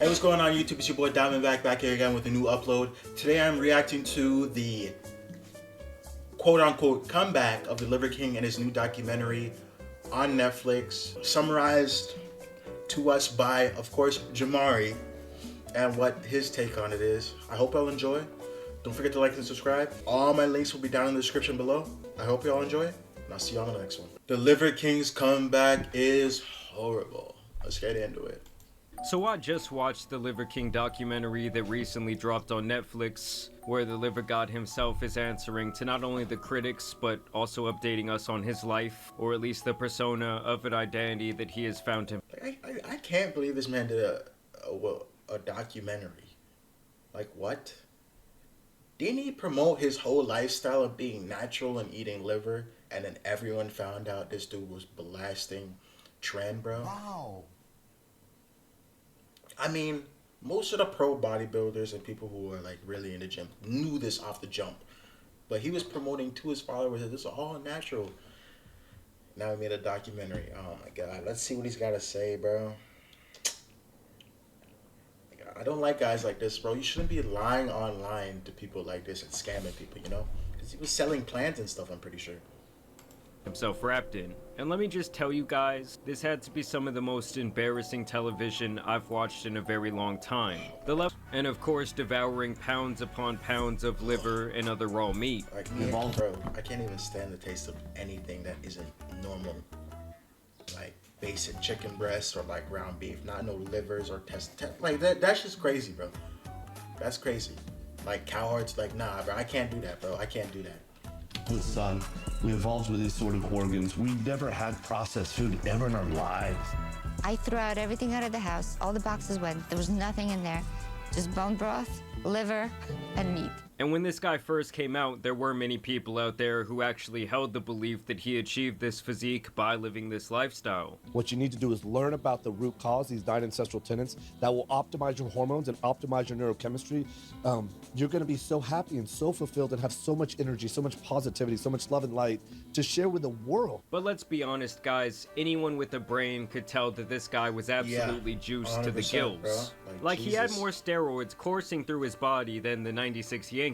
Hey, what's going on YouTube? It's your boy DiamondBack back here again with a new upload. Today I'm reacting to the quote-unquote comeback of the Liver King and his new documentary on Netflix, summarized to us by, of course, Jamari, and what his take on it is. I hope y'all enjoy. Don't forget to like and subscribe. All my links will be down in the description below. I hope y'all enjoy, and I'll see y'all on the next one. The Liver King's comeback is horrible. Let's get into it. So I just watched the Liver King documentary that recently dropped on Netflix, where the Liver God himself is answering to not only the critics, but also updating us on his life, or at least the persona of an identity that he has found him. I can't believe this man did a documentary. Like, what? Didn't he promote his whole lifestyle of being natural and eating liver, and then everyone found out this dude was blasting trend, bro? Wow. I mean, most of the pro bodybuilders and people who are like really in the gym knew this off the jump. But he was promoting to his followers that this is all natural. Now he made a documentary. Oh my God. Let's see what he's got to say, bro. I don't like guys like this, bro. You shouldn't be lying online to people like this and scamming people, you know? Because he was selling plants and stuff, I'm pretty sure. Himself wrapped in. And let me just tell you guys, this had to be some of the most embarrassing television I've watched in a very long time. And of course, devouring pounds upon pounds of liver and other raw meat. Like, bro, I can't even stand the taste of anything that isn't normal. Like basic chicken breasts or like ground beef, not no livers or like that's just crazy, bro. That's crazy. Like cow hearts, like nah, bro. I can't do that, bro. I can't do that. With son, we evolved with these sort of organs. We never had processed food ever in our lives. I threw out everything out of the house. All the boxes went. There was nothing in there. Just bone broth, liver, and meat. And when this guy first came out, there were many people out there who actually held the belief that he achieved this physique by living this lifestyle. What you need to do is learn about the root cause, these 9 ancestral tenets, that will optimize your hormones and optimize your neurochemistry. You're going to be so happy and so fulfilled and have so much energy, so much positivity, so much love and light to share with the world. But let's be honest, guys, anyone with a brain could tell that this guy was absolutely juiced to the gills. Like he had more steroids coursing through his body than the 96 Yankees.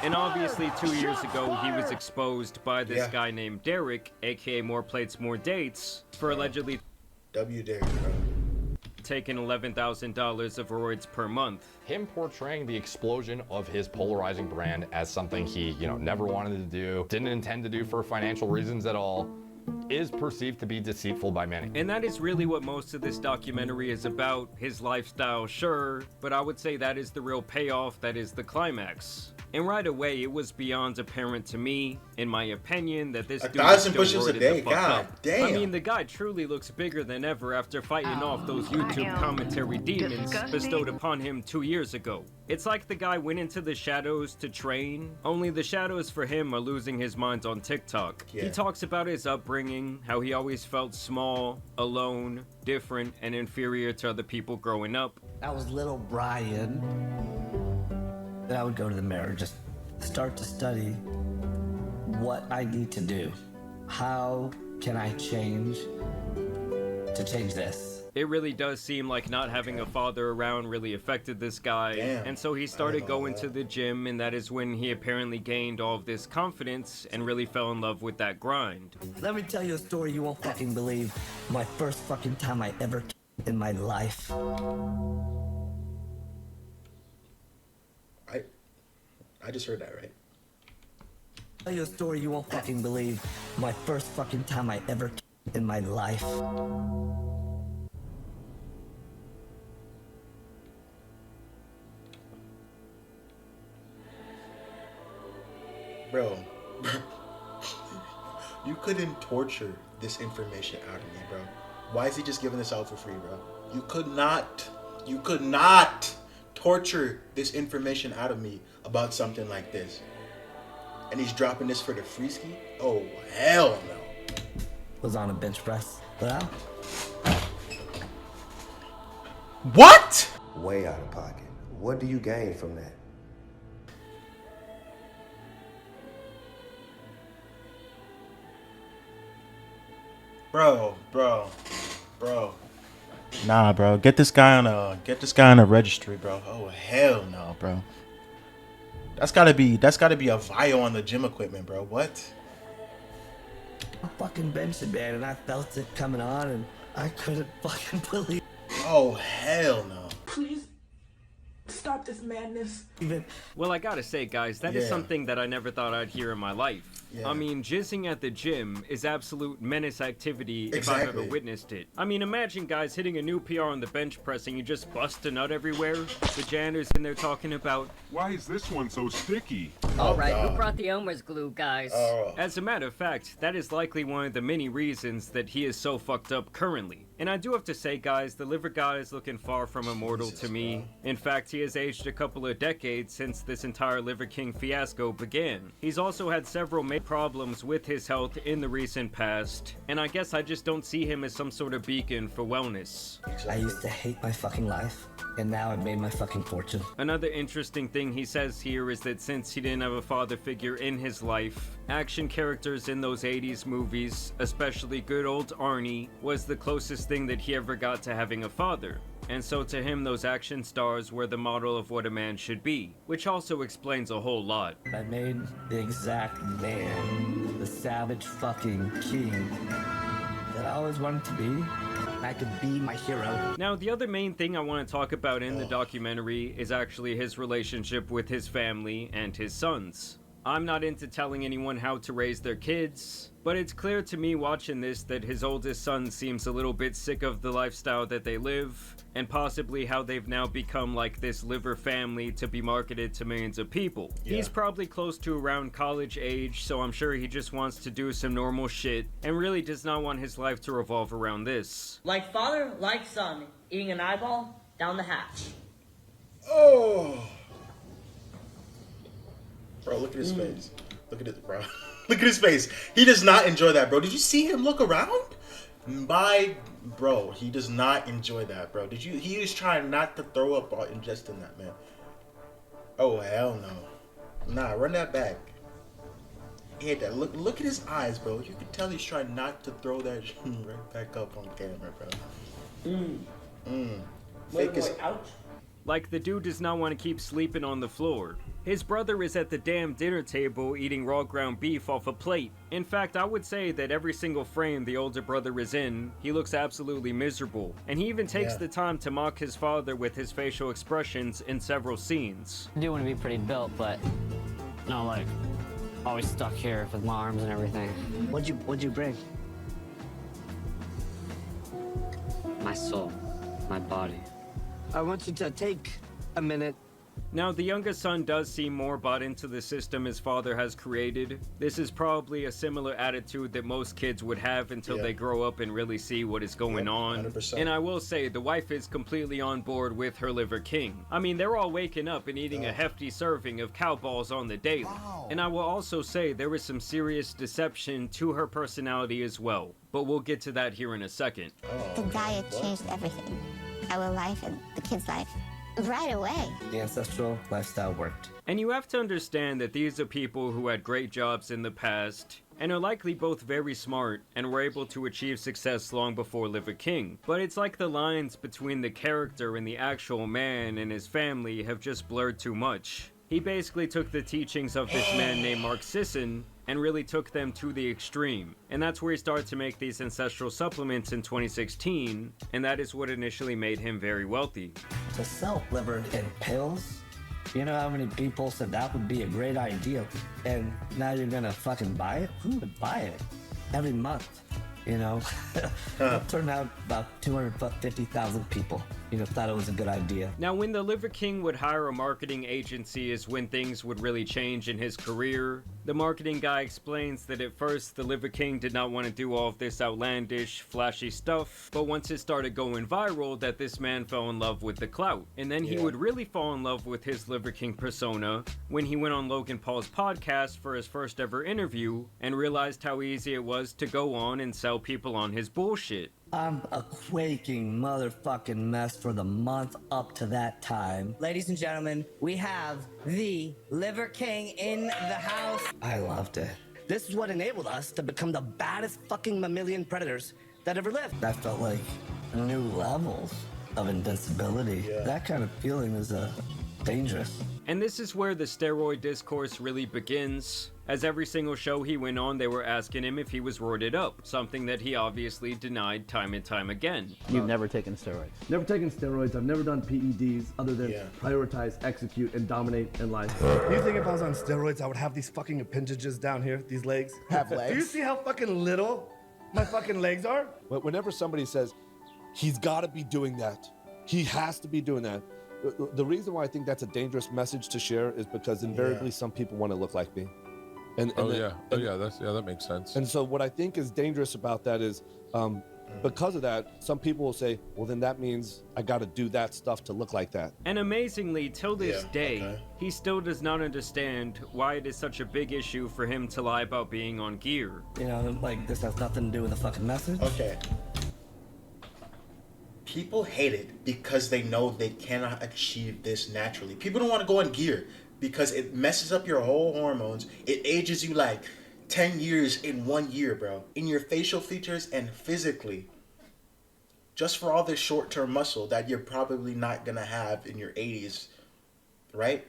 And obviously 2 years ago, he was exposed by this guy named Derek, aka More Plates, More Dates, for allegedly Derek, bro. taking $11,000 of roids per month. Him portraying the explosion of his polarizing brand as something he, never wanted to do, didn't intend to do for financial reasons at all, is perceived to be deceitful by many. And that is really what most of this documentary is about. His lifestyle, sure, but I would say that is the real payoff, that is the climax. And right away, it was beyond apparent to me, in my opinion, that this dude is still roided the fuck up. Damn. I mean, the guy truly looks bigger than ever after fighting off those YouTube commentary demons bestowed upon him 2 years ago. It's like the guy went into the shadows to train, only the shadows for him are losing his mind on TikTok. He talks about his upbringing, how he always felt small, alone, different, and inferior to other people growing up. I was little Brian. Then I would go to the mirror, just start to study what I need to do. How can I change to change this? It really does seem like not having a father around really affected this guy. And so he started going to the gym, and that is when he apparently gained all of this confidence and really fell in love with that grind. Let me tell you a story you won't fucking believe. My first fucking time I ever in my life. I just heard that, right? Tell you a story you won't fucking believe. My first fucking time I ever in my life. Bro, you couldn't torture this information out of me, bro. Why is he just giving this out for free, bro? You could not torture this information out of me about something like this. And he's dropping this for the free ski? Oh, hell no. Was on a bench press. Well, what? Way out of pocket. What do you gain from that? Bro. Nah, bro. Get this guy on a registry, bro. Oh hell no, bro. That's gotta be a vial on the gym equipment, bro. What? I fucking benched it, man, and I felt it coming on, and I couldn't fucking believe. Oh hell no. Please stop this madness. Well, I gotta say, guys, that is Yeah. something that I never thought I'd hear in my life. Yeah. I mean, jizzing at the gym is absolute menace activity if I've ever Exactly. witnessed it. I mean, imagine guys hitting a new PR on the bench press and you just bust a nut everywhere. The janitor's in there talking about, why is this one so sticky? All right, God. who brought the Elmer's glue, guys? As a matter of fact, that is likely one of the many reasons that he is so fucked up currently. And I do have to say, guys, the liver guy is looking far from immortal to me. In fact, he has aged a couple of decades since this entire Liver King fiasco began. He's also had several major problems with his health in the recent past, and I guess I just don't see him as some sort of beacon for wellness. I used to hate my fucking life, and now I've made my fucking fortune. Another interesting thing he says here is that since he didn't have a father figure in his life, action characters in those 80s movies, especially good old Arnie, was the closest thing that he ever got to having a father. And so to him, those action stars were the model of what a man should be, which also explains a whole lot. I made the exact man, the savage fucking king that I always wanted to be. I could be my hero. Now, the other main thing I want to talk about in the documentary is actually his relationship with his family and his sons. I'm not into telling anyone how to raise their kids, but it's clear to me watching this that his oldest son seems a little bit sick of the lifestyle that they live, and possibly how they've now become like this liver family to be marketed to millions of people. Yeah. He's probably close to around college age, so I'm sure he just wants to do some normal shit, and really does not want his life to revolve around this. Like father, like son, eating an eyeball down the hatch. Oh. Bro, look at his face. Look at it, bro. Look at his face. He does not enjoy that, bro. Did you see him look around? Bro, he does not enjoy that, bro. He is trying not to throw up while ingesting that, man. Oh, hell no. Nah, run that back. He had that. Look at his eyes, bro. You can tell he's trying not to throw that right back up on camera, bro. Fake as... Ouch. Like, the dude does not want to keep sleeping on the floor. His brother is at the damn dinner table eating raw ground beef off a plate. In fact, I would say that every single frame the older brother is in, he looks absolutely miserable. And he even takes the time to mock his father with his facial expressions in several scenes. I do want to be pretty built, but no, like, always stuck here with my arms and everything. What'd you bring? My soul, my body. I want you to take a minute. Now, the youngest son does seem more bought into the system his father has created. This is probably a similar attitude that most kids would have until they grow up and really see what is going on. 100%. And I will say, the wife is completely on board with her liver king. I mean, they're all waking up and eating a hefty serving of cow balls on the daily. And I will also say there is some serious deception to her personality as well. But we'll get to that here in a second. The diet changed everything. Our life and the kids' life. Right away. The ancestral lifestyle worked. And you have to understand that these are people who had great jobs in the past, and are likely both very smart and were able to achieve success long before Liver King. But it's like the lines between the character and the actual man and his family have just blurred too much. He basically took the teachings of this man named Mark Sisson and really took them to the extreme. And that's where he started to make these ancestral supplements in 2016, and that is what initially made him very wealthy. To sell liver in pills? You know how many people said that would be a great idea? And now you're gonna fucking buy it? Who would buy it? Every month, you know? It turned out about 250,000 people, thought it was a good idea. Now, when the Liver King would hire a marketing agency is when things would really change in his career. The marketing guy explains that at first the Liver King did not want to do all of this outlandish, flashy stuff, but once it started going viral that this man fell in love with the clout. And then he would really fall in love with his Liver King persona when he went on Logan Paul's podcast for his first ever interview and realized how easy it was to go on and sell people on his bullshit. I'm a quaking motherfucking mess for the month up to that time. Ladies and gentlemen, we have the Liver King in the house. I loved it. This is what enabled us to become the baddest fucking mammalian predators that ever lived. I felt like new levels of invincibility. Yeah. That kind of feeling is dangerous. And this is where the steroid discourse really begins. As every single show he went on, they were asking him if he was roided up, something that he obviously denied time and time again. You've never taken steroids? Never taken steroids. I've never done PEDs other than prioritize, execute, and dominate in life. You think if I was on steroids, I would have these fucking appendages down here, these legs? Have legs? Do you see how fucking little my fucking legs are? But whenever somebody says, he's gotta be doing that, he has to be doing that, the reason why I think that's a dangerous message to share is because invariably some people want to look like me. That makes sense. And so what I think is dangerous about that is because of that, some people will say, well, then that means I got to do that stuff to look like that. And amazingly, till this day, he still does not understand why it is such a big issue for him to lie about being on gear. You know, like, this has nothing to do with the fucking message. Okay. People hate it because they know they cannot achieve this naturally. People don't want to go on gear because it messes up your whole hormones. It ages you like 10 years in 1 year, bro. In your facial features and physically. Just for all this short-term muscle that you're probably not going to have in your 80s, right?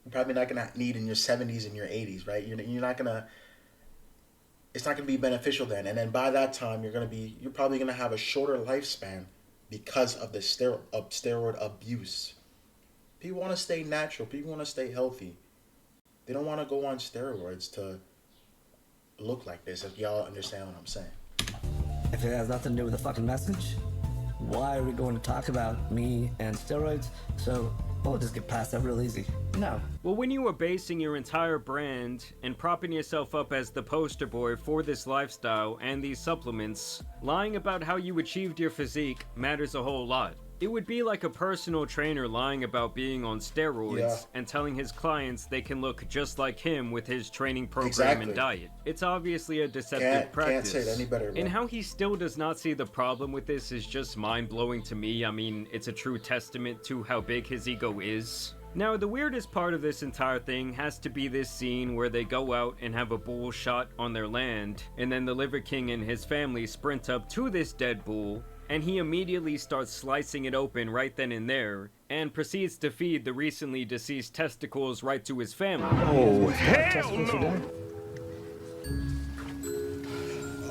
You're probably not going to need in your 70s and your 80s, right? You're not going to... It's not going to be beneficial then. And then by that time, you're probably going to have a shorter lifespan because of the steroid abuse. People want to stay natural. People want to stay healthy. They don't want to go on steroids to look like this, if y'all understand what I'm saying. If it has nothing to do with the fucking message, why are we going to talk about me and steroids? So we'll just get past that real easy. No. Well, when you are basing your entire brand and propping yourself up as the poster boy for this lifestyle and these supplements, lying about how you achieved your physique matters a whole lot. It would be like a personal trainer lying about being on steroids and telling his clients they can look just like him with his training program and diet. It's obviously a deceptive practice. Can't say it any better, bro. And how he still does not see the problem with this is just mind-blowing to me. I mean, it's a true testament to how big his ego is. Now, the weirdest part of this entire thing has to be this scene where they go out and have a bull shot on their land, and then the Liver King and his family sprint up to this dead bull, and he immediately starts slicing it open right then and there, and proceeds to feed the recently deceased testicles right to his family. Oh, hell no!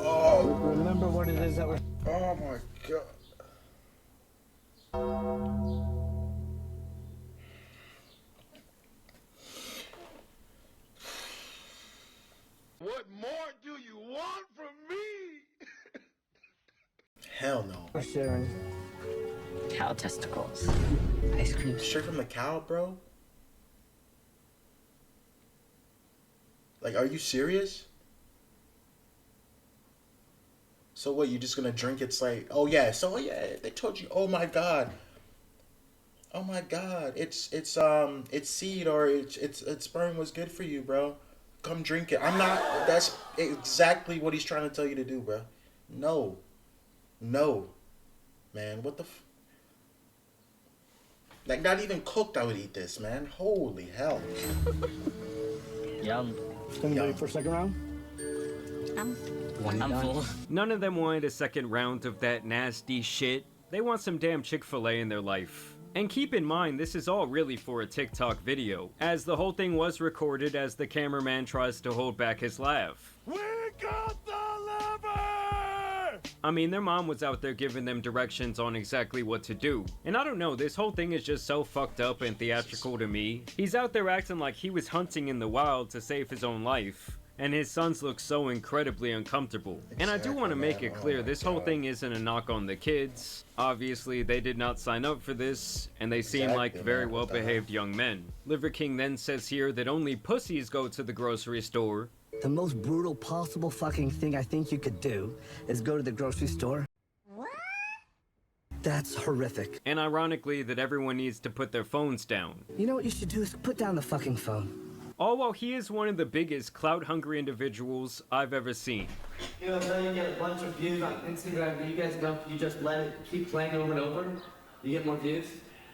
Oh, remember what it is that we're... Oh my god. What more do you want from me? Hell no. We're sharing cow testicles. Ice cream. Straight from the cow, bro? Like, are you serious? So what, you just gonna drink it's like, oh yeah, so yeah, they told you, oh my god. Oh my god, it's seed or it's sperm was good for you, bro. Come drink it. That's exactly what he's trying to tell you to do, bro. No. No. Man, what the like, not even cooked, I would eat this, man. Holy hell. Yum. Ready for a second round? I'm full. None of them wanted a second round of that nasty shit. They want some damn Chick-fil-A in their life. And keep in mind, this is all really for a TikTok video, as the whole thing was recorded as the cameraman tries to hold back his laugh. We got the lever! I mean, their mom was out there giving them directions on exactly what to do. And I don't know, this whole thing is just so fucked up and theatrical to me. He's out there acting like he was hunting in the wild to save his own life. And his sons look so incredibly uncomfortable. And I do want to make it clear, this whole thing isn't a knock on the kids. Obviously, they did not sign up for this, and they seem like very well-behaved young men. Liver King then says here that only pussies go to the grocery store. The most brutal possible fucking thing I think you could do is go to the grocery store. What? That's horrific. And ironically, that everyone needs to put their phones down. You know what you should do is put down the fucking phone. All while he is one of the biggest clout-hungry individuals I've ever seen. You know, then you get a bunch of views on Instagram, and you guys don't, you just let it keep playing over and over, you get more views.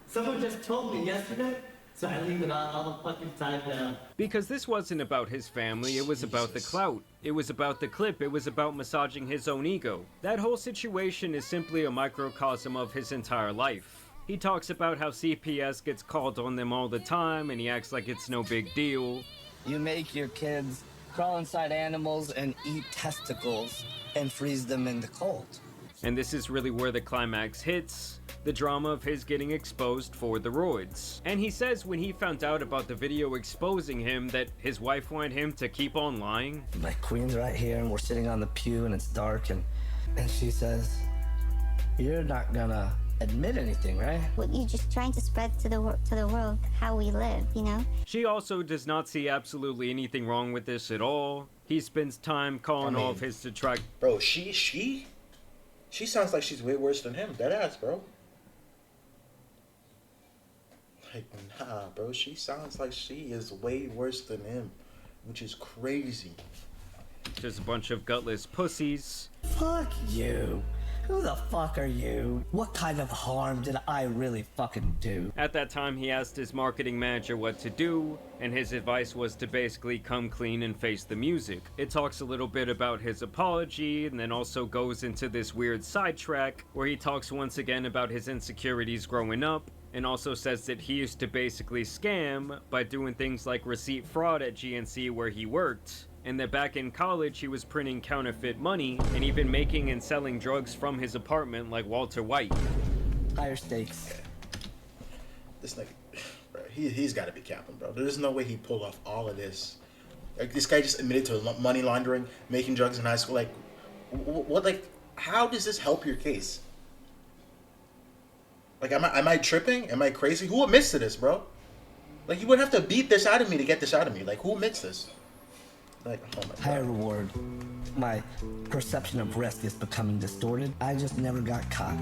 Someone just told me yesterday, so I leave it on all the fucking time now. Because this wasn't about his family, it was about the clout. It was about the clip, it was about massaging his own ego. That whole situation is simply a microcosm of his entire life. He talks about how CPS gets called on them all the time and he acts like it's no big deal. You make your kids crawl inside animals and eat testicles and freeze them in the cold. And this is really where the climax hits, the drama of his getting exposed for the roids. And he says when he found out about the video exposing him that his wife wanted him to keep on lying. My queen's right here and we're sitting on the pew and it's dark and she says, "You're not gonna admit anything, right?" What you're just trying to spread to the world how we live, you know? She also does not see absolutely anything wrong with this at all. He spends time calling all of his detract. Bro, she sounds like she's way worse than him. Dead ass, bro. Like, nah, bro. She sounds like she is way worse than him, which is crazy. Just a bunch of gutless pussies. Fuck you. Who the fuck are you? What kind of harm did I really fucking do? At that time, he asked his marketing manager what to do, and his advice was to basically come clean and face the music. It talks a little bit about his apology, and then also goes into this weird sidetrack, where he talks once again about his insecurities growing up, and also says that he used to basically scam by doing things like receipt fraud at GNC where he worked, and that back in college he was printing counterfeit money and even making and selling drugs from his apartment like Walter White. Higher stakes. This nigga, bro, he's got to be capping, bro. There's no way he pulled off all of this. Like, this guy just admitted to money laundering, making drugs in high school. Like, what? Like, how does this help your case? Like, am I tripping? Am I crazy? Who admits to this, bro? Like, you would have to beat this out of me to get this out of me. Like, who admits this? Like, oh my God. Higher reward. My perception of risk is becoming distorted. I just never got caught.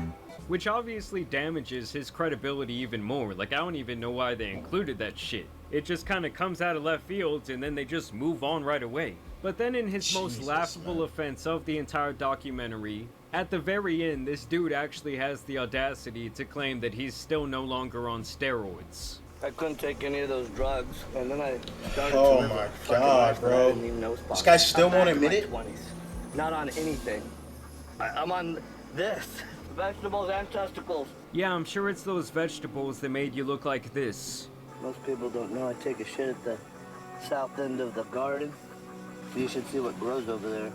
Which obviously damages his credibility even more. Like, I don't even know why they included that shit. It just kind of comes out of left field and then they just move on right away. But then in his most laughable offense of the entire documentary, at the very end, this dude actually has the audacity to claim that he's still no longer on steroids. I couldn't take any of those drugs, and then I started Oh to my God, bro. This guy still won't admit it? 20s. Not on anything. I'm on this. Vegetables and testicles. Yeah, I'm sure it's those vegetables that made you look like this. Most people don't know I take a shit at the south end of the garden. You should see what grows over there.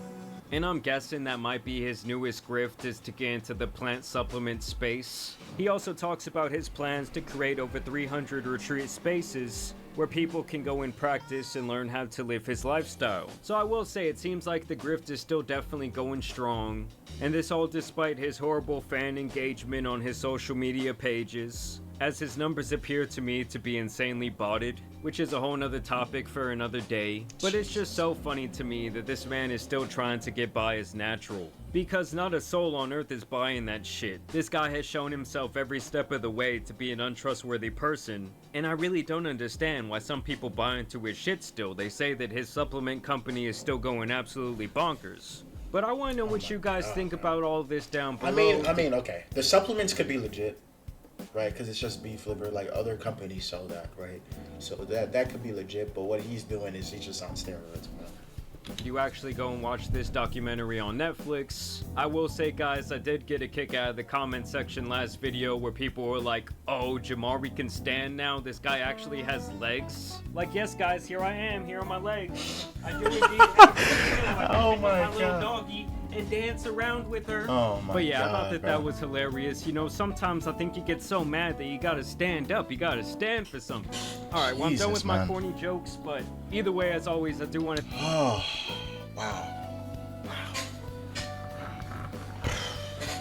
And I'm guessing that might be his newest grift, is to get into the plant supplement space. He also talks about his plans to create over 300 retreat spaces where people can go and practice and learn how to live his lifestyle. So I will say, it seems like the grift is still definitely going strong. And this all despite his horrible fan engagement on his social media pages, as his numbers appear to me to be insanely botted, which is a whole nother topic for another day. But it's just so funny to me that this man is still trying to get by as natural, because not a soul on earth is buying that shit. This guy has shown himself every step of the way to be an untrustworthy person, and I really don't understand why some people buy into his shit still. They say that his supplement company is still going absolutely bonkers. But I want to know what you guys think about all this down below. I mean, okay. The supplements could be legit, right? Because it's just beef liver. Like, other companies sell that, right? So that could be legit. But what he's doing is he's just on steroids, man. You actually go and watch this documentary on Netflix. I will say, guys, I did get a kick out of the comment section last video where people were like, oh, Jamari can stand now? This guy actually has legs? Like, yes, guys, here I am. Here are my legs. I do indeed have Oh my little God. doggy and dance around with her. Oh my But yeah, I God, thought that bro. that was hilarious. You know, sometimes I think you get so mad that you gotta stand up. You gotta stand for something. Alright, well, I'm done Jesus, with my man. corny jokes, but either way, as always, I do want to... Oh, wow.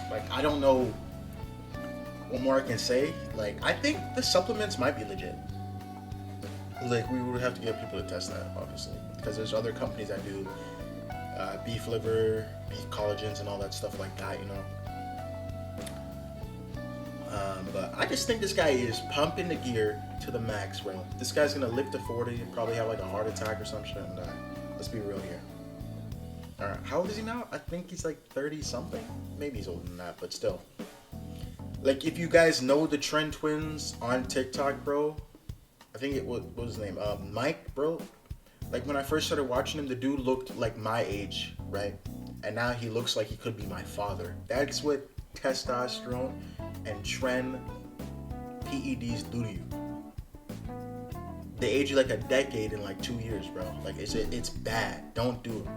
Like, I don't know what more I can say. Like, I think the supplements might be legit. Like, we would have to get people to test that, obviously, because there's other companies that do beef liver, beef collagens, and all that stuff like that, you know. But I just think this guy is pumping the gear to the max, bro. This guy's gonna lift to 40 and probably have like a heart attack or some shit and die. Let's be real here. Alright, how old is he now? I think he's like 30 something. Maybe he's older than that, but still. Like, if you guys know the Trend Twins on TikTok, bro, I think it was, what was his name? Mike, bro. Like when I first started watching him, the dude looked like my age, right? And now he looks like he could be my father. That's what testosterone and trend PEDs do to you. They age you like a decade in like 2 years, bro. Like it's bad. Don't do it.